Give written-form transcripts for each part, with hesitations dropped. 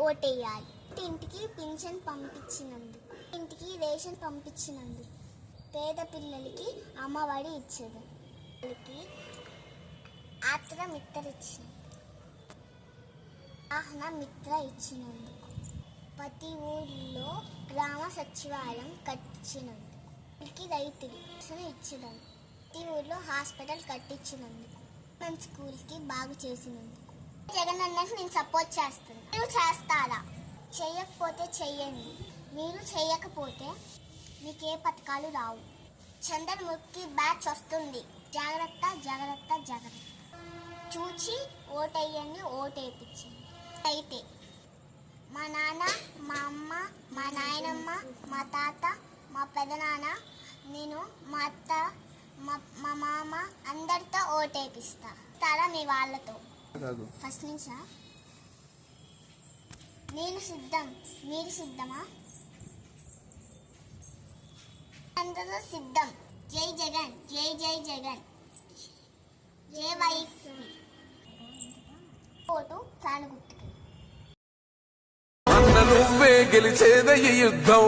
ఓటేయాలి. ఇంటికి పింఛన్ పంపించినందుకు, ఇంటికి రేషన్ పంపించినందుకు, పేద పిల్లలకి అమ్మఒడి ఇచ్చేది, పిల్లలకి ఆత్ర మిత్ర ఇచ్చినందుకు, ఆహ్న మిత్ర ఇచ్చినందుకు, ప్రతి ఊళ్ళో గ్రామ సచివాలయం కట్టించినందుకు, రైతులు ఇచ్చినందుకు, ప్రతి ఊళ్ళో హాస్పిటల్ కట్టించినందుకు, మన స్కూల్కి బాగు చేసినందుకు జగన్ అన్నకు నేను సపోర్ట్ చేస్తాను. మీరు చేస్తారా? చేయకపోతే చెయ్యండి. మీరు చేయకపోతే మీకే పథకాలు రావు. చంద్రముఖి బ్యాచ్ వస్తుంది. జాగ్రత్త జాగ్రత్త జాగ్రత్త. చూచి ఓటేయండి, ఓటేపించండి. అయితే మా నాన్న, మా అమ్మ, మా నాయనమ్మ, మా తాత, మా పెదనాన్న, నేను, మా అత్త, మా మామ అందరితో ఓటేపిస్తా. తారా మీ వాళ్ళతో ఫస్ట్ నుంచా? నేను సిద్ధం. మీరు సిద్ధమా? అందరూ సిద్ధం. జై జగన్, జై జై జగన్, జై వైసీపీ. ఓటు ఫ్యాన్ గుర్తుకి. నువ్వే గెలిచేద ఈ యుద్ధం,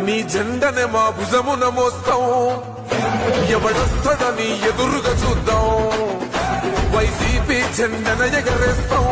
నీ జెండనే మా భుజమున మోస్తాం. ఎవడొస్తాడని ఎదురుగా చూద్దాం, వైసీపీ జెండన ఎగరేస్తాం.